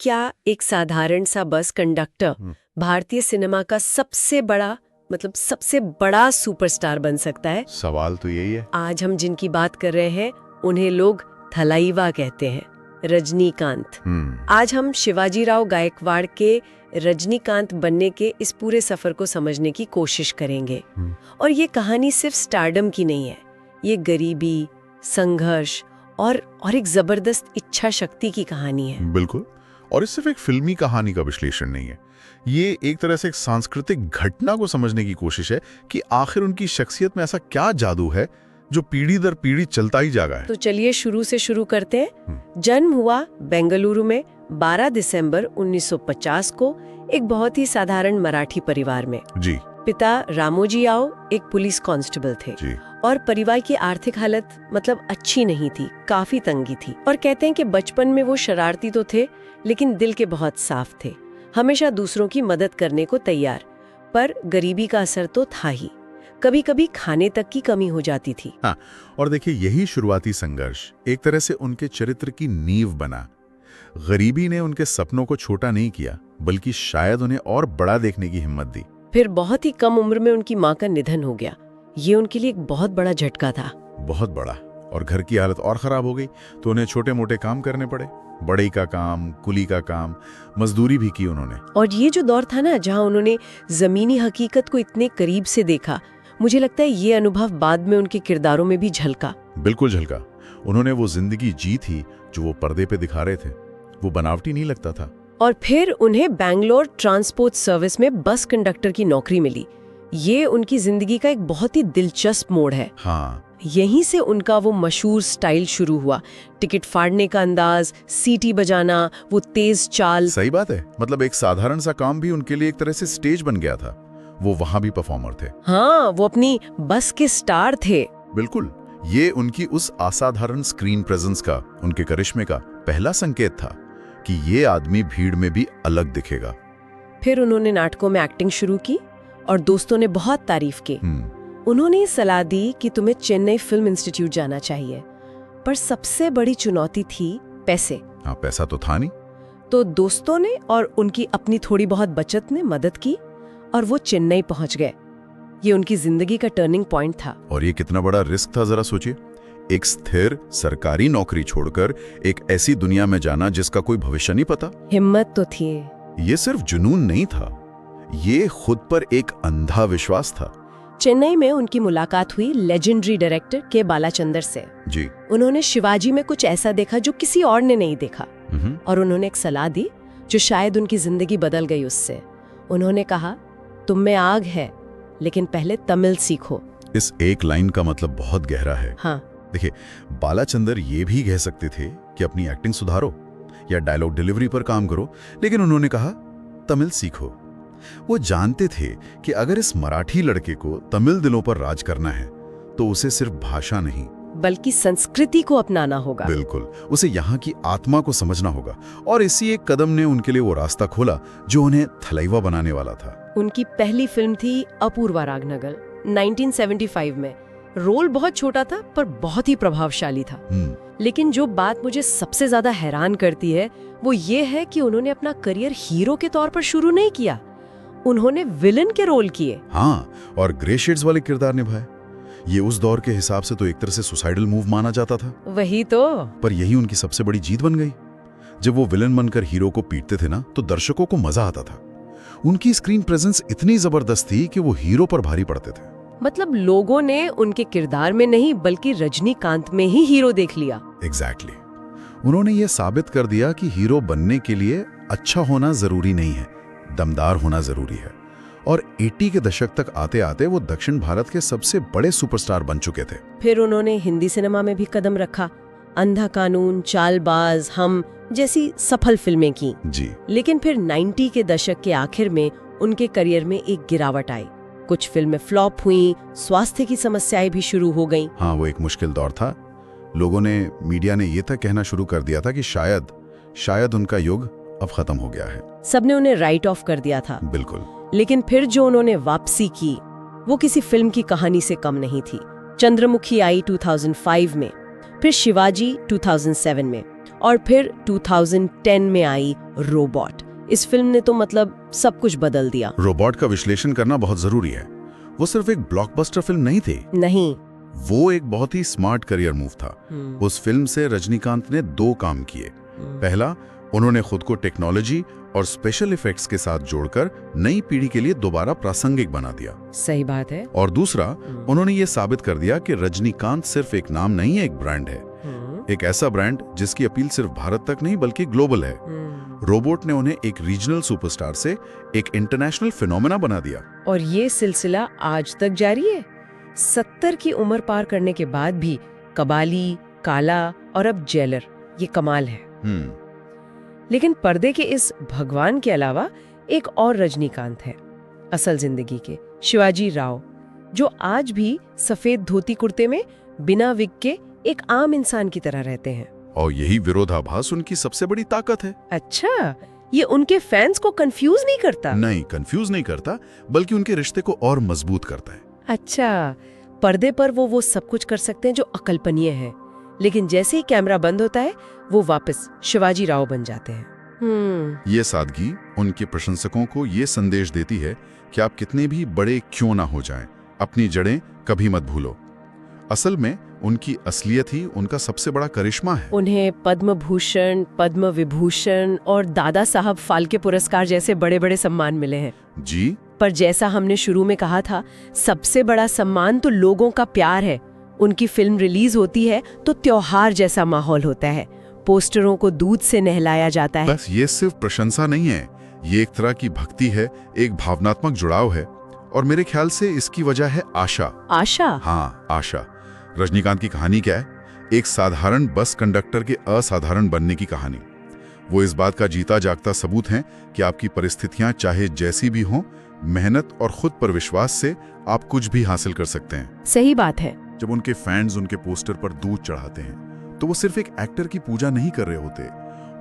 क्या एक साधारण सा बस कंडक्टर भारतीय सिनेमा का सबसे बड़ा सुपरस्टार बन सकता है? सवाल तो यही है। आज हम जिनकी बात कर रहे हैं उन्हें लोग थलाइवा कहते हैं, रजनीकांत। आज हम शिवाजीराव गायकवाड़ के रजनीकांत बनने के इस पूरे सफर को समझने की कोशिश करेंगे। और ये कहानी सिर्फ स्टारडम की नहीं है, ये गरीबी, संघर्ष और एक जबरदस्त इच्छा शक्ति की कहानी है। बिल्कुल। और ये सिर्फ एक फिल्मी कहानी का विश्लेषण नहीं है, ये एक तरह से एक सांस्कृतिक घटना को समझने की कोशिश है कि आखिर उनकी शख्सियत में ऐसा क्या जादू है जो पीढ़ी दर पीढ़ी चलता ही जा रहा है। तो चलिए शुरू से शुरू करते हैं। जन्म हुआ बेंगलुरु में 12 दिसंबर 1950 को एक बहुत ही साधारण मराठी परिवार में। जी। पिता रामोजी आओ एक पुलिस कांस्टेबल थे जी। और परिवार की आर्थिक हालत अच्छी नहीं थी, काफी तंगी थी। और कहते हैं कि बचपन में वो शरारती तो थे लेकिन दिल के बहुत साफ थे, हमेशा दूसरों की मदद करने को तैयार। पर गरीबी का असर तो था ही, कभी कभी खाने तक की कमी हो जाती थी। हाँ, और देखिए यही शुरुआती संघर्ष एक तरह से उनके चरित्र की नींव बना। गरीबी ने उनके सपनों को छोटा नहीं किया, बल्कि शायद उन्हें और बड़ा देखने की हिम्मत दी। फिर बहुत ही कम उम्र में उनकी माँ का निधन हो गया। ये उनके लिए एक बहुत बड़ा झटका था। बहुत बड़ा। और घर की हालत और खराब हो गई तो उन्हें छोटे मोटे काम करने पड़े, बढ़ई का काम, कुली का काम, मजदूरी भी की उन्होंने। और ये जो दौर था ना, जहाँ उन्होंने जमीनी हकीकत को इतने करीब से देखा, मुझे लगता है ये अनुभव बाद में उनके किरदारों में भी झलका। बिल्कुल झलका। उन्होंने वो जिंदगी जी थी जो वो पर्दे पे दिखा रहे थे, वो बनावटी नहीं लगता था। और फिर उन्हें बैंगलोर ट्रांसपोर्ट सर्विस में बस कंडक्टर की नौकरी मिली। ये उनकी जिंदगी का एक बहुत ही दिलचस्प मोड़ है। हाँ। यहीं से उनका वो मशहूर स्टाइल शुरू हुआ, टिकट फाड़ने का अंदाज, सीटी बजाना, वो तेज चाल। सही बात है, मतलब एक साधारण सा काम भी उनके लिए एक तरह से स्टेज बन गया था। वो वहां भी परफॉर्मर थे। हाँ, वो अपनी बस के स्टार थे। बिल्कुल। ये उनकी उस असाधारण स्क्रीन प्रेजेंस का, उनके करिश्मे का पहला संकेत था कि ये आदमी भीड़ में भी अलग दिखेगा। फिर उन्होंने नाटकों में एक्टिंग शुरू की और दोस्तों ने बहुत तारीफ की। उन्होंने सलाह दी कि तुम्हें चेन्नई फिल्म इंस्टीट्यूट जाना चाहिए, पर सबसे बड़ी चुनौती थी पैसे। हाँ, पैसा तो था नहीं। तो दोस्तों ने और उनकी अपनी थोड़ी बहुत बचत ने मदद की और वो चेन्नई पहुंच गए। ये उनकी जिंदगी का टर्निंग पॉइंट था। और ये कितना बड़ा रिस्क था, जरा सोचिए। एक स्थिर सरकारी नौकरी छोड़कर एक ऐसी दुनिया में जाना जिसका कोई भविष्य नहीं पता। हिम्मत तो थी। ये सिर्फ जुनून नहीं था, ये खुद पर एक अंधा विश्वास था। चेन्नई में उनकी मुलाकात हुई लेजेंडरी डायरेक्टर के बालाचंदर से। जी। उन्होंने शिवाजी में कुछ ऐसा देखा जो किसी और ने नहीं देखा, और उन्होंने एक सलाह दी जो शायद उनकी जिंदगी बदल गई उससे। उन्होंने कहा, तुम में आग है लेकिन पहले तमिल सीखो। इस एक लाइन का मतलब बहुत गहरा है। हाँ। देखिए, बालाचंदर ये भी कह सकते थे कि अपनी एक्टिंग सुधारो या डायलॉग डिलीवरी पर काम करो, लेकिन उन्होंने कहा तमिल सीखो। वो जानते थे कि अगर इस मराठी लड़के को तमिल दिलों पर राज करना है तो उसे सिर्फ भाषा नहीं बल्कि संस्कृति को अपनाना होगा। बिल्कुल, उसे यहाँ की आत्मा को समझना होगा। और इसी एक कदम ने उनके लिए वो रास्ता खोला जो उन्हें थलाइवा बनाने वाला था। उनकी पहली फिल्म थी अपूर्वा रागनगल 1975 में। रोल बहुत छोटा था पर बहुत ही प्रभावशाली था। लेकिन जो बात मुझे सबसे ज्यादा हैरान करती है वो ये है कि उन्होंने अपना करियर हीरो के तौर पर शुरू नहीं किया, उन्होंने विलन के रोल किए। हाँ, और ग्रे शेड्स वाले किरदार निभाए। ये उस दौर के हिसाब से तो एक तरह से सुसाइडल मूव माना जाता था। वही तो। पर यही उनकी सबसे बड़ी जीत बन गई। जब वो विलन बनकर हीरो को पीटते थे ना, तो दर्शकों को मजा आता था। उनकी स्क्रीन प्रेजेंस इतनी जबरदस्त थी कि वो हीरो पर भारी पड़ते थे। मतलब लोगों ने उनके किरदार में नहीं बल्कि रजनीकांत में ही हीरो देख लिया। एग्जैक्टली। उन्होंने ये साबित कर दिया कि हीरो बनने के लिए अच्छा होना जरूरी नहीं है, दमदार होना जरूरी है। और 80 के दशक तक आते आते वो दक्षिण भारत के सबसे बड़े सुपरस्टार बन चुके थे। फिर उन्होंने हिंदी सिनेमा में भी कदम रखा, अंधा कानून, चालबाज, हम जैसी सफल फिल्में की। जी। लेकिन फिर 90 के दशक के आखिर में उनके करियर में एक गिरावट आई। कुछ फिल्में फ्लॉप हुई, स्वास्थ्य की समस्याएं भी शुरू हो गईं। हाँ, वो एक मुश्किल दौर था। लोगों ने, मीडिया ने ये तक कहना शुरू कर दिया था कि शायद उनका युग अब खत्म हो गया है। सबने उन्हें राइट ऑफ कर दिया था। बिल्कुल। लेकिन फिर जो उन्होंने वापसी की वो किसी फिल्म की कहानी से कम नहीं थी। चंद्रमुखी आई 2005 में, फिर शिवाजी 2007 में, और फिर 2010 में आई रोबोट। इस फिल्म ने तो मतलब सब कुछ बदल दिया। रोबोट का विश्लेषण करना बहुत जरूरी है। वो सिर्फ एक ब्लॉकबस्टर फिल्म नहीं थी। नहीं, वो एक बहुत ही स्मार्ट करियर मूव था। उस फिल्म से रजनीकांत ने 2 काम किए। पहला, उन्होंने खुद को टेक्नोलॉजी और स्पेशल इफेक्ट्स के साथ जोड़कर नई पीढ़ी के लिए दोबारा प्रासंगिक बना दिया। सही बात है। और दूसरा, उन्होंने ये साबित कर दिया कि रजनीकांत सिर्फ एक नाम नहीं है, एक ब्रांड है। एक ऐसा ब्रांड जिसकी अपील सिर्फ भारत तक नहीं बल्कि ग्लोबल है। रोबोट ने उन्हें एक रीजनल सुपरस्टार से एक इंटरनेशनल फिनोमेना बना दिया। और ये सिलसिला आज तक जारी है। 70 की उम्र पार करने के बाद भी कबाली, काला और अब जेलर, ये कमाल है। लेकिन पर्दे के इस भगवान के अलावा एक और रजनीकांत है, असल जिंदगी के शिवाजी राव, जो आज भी सफेद धोती कुर्ते में बिना विग के एक आम इंसान की तरह रहते हैं। और यही विरोधाभास उनकी सबसे बड़ी ताकत है। अच्छा, ये उनके फैंस को कंफ्यूज नहीं करता? नहीं, कंफ्यूज नहीं करता, बल्कि उनके रिश्ते को और मजबूत करता है। अच्छा, पर्दे पर वो सब कुछ कर सकते हैं जो अकल्पनीय है, लेकिन जैसे ही कैमरा बंद होता है वो वापस शिवाजी राव बन जाते हैं। ये सादगी उनके प्रशंसकों को ये संदेश देती है कि आप कितने भी बड़े क्यों ना हो जाएं, अपनी जड़ें कभी मत भूलो। असल में उनकी असलियत ही उनका सबसे बड़ा करिश्मा है। उन्हें पद्म भूषण, पद्म विभूषण और दादा साहब फाल्के पुरस्कार जैसे बड़े बड़े सम्मान मिले हैं। जी, पर जैसा हमने शुरू में कहा था, सबसे बड़ा सम्मान तो लोगों का प्यार है। उनकी फिल्म रिलीज होती है तो त्योहार जैसा माहौल होता है, पोस्टरों को दूध से नहलाया जाता है। बस ये सिर्फ प्रशंसा नहीं है, ये एक तरह की भक्ति है, एक भावनात्मक जुड़ाव है। और मेरे ख्याल से इसकी वजह है आशा। आशा? हाँ, आशा। रजनीकांत की कहानी क्या है? एक साधारण बस कंडक्टर के असाधारण बनने की कहानी। वो इस बात का जीता जागता सबूत है कि आपकी परिस्थितियां चाहे जैसी भी हों, मेहनत और खुद पर विश्वास से आप कुछ भी हासिल कर सकते हैं। सही बात है। जब उनके फैंस उनके पोस्टर पर दूध चढ़ाते हैं तो वो सिर्फ एक एक्टर की पूजा नहीं कर रहे होते,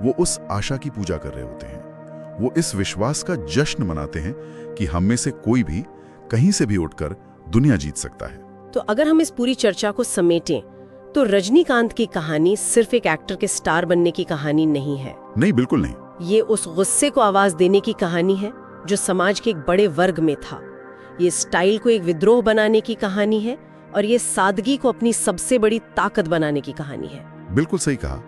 वो उस आशा की पूजा कर रहे होते हैं। वो इस विश्वास का जश्न मनाते हैं कि हम में से कोई भी कहीं से भी उठकर दुनिया जीत सकता है। तो अगर हम इस पूरी चर्चा को समेटें तो रजनीकांत की कहानी सिर्फ एक एक्टर के स्टार बनने की कहानी नहीं है। नहीं, बिल्कुल नहीं। ये उस गुस्से को आवाज देने की कहानी है जो समाज के एक बड़े वर्ग में था। ये स्टाइल को एक विद्रोह बनाने की कहानी है और ये सादगी को अपनी सबसे बड़ी ताकत बनाने की कहानी है। बिल्कुल सही कहा।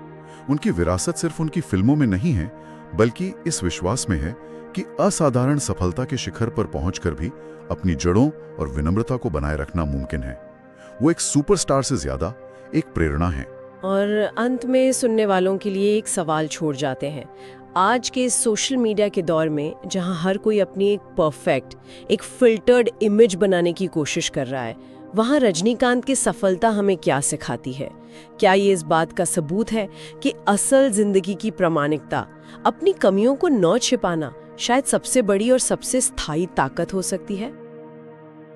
उनकी विरासत सिर्फ उनकी फिल्मों में नहीं है, बल्कि इस विश्वास में है कि असाधारण सफलता के शिखर पर पहुंचकर भी अपनी जड़ों और विनम्रता को बनाए रखना मुमकिन है। वो एक सुपरस्टार से ज्यादा एक प्रेरणा है। और अंत में सुनने वालों के लिए एक सवाल छोड़ जाते हैं। आज के सोशल मीडिया के दौर में जहां हर कोई अपनी एक परफेक्ट, एक फिल्टर्ड इमेज बनाने की कोशिश कर रहा है, वहां रजनीकांत की सफलता हमें क्या सिखाती है? क्या ये इस बात का सबूत है कि असल जिंदगी की प्रामाणिकता, अपनी कमियों को न छिपाना शायद सबसे बड़ी और सबसे स्थायी ताकत हो सकती है?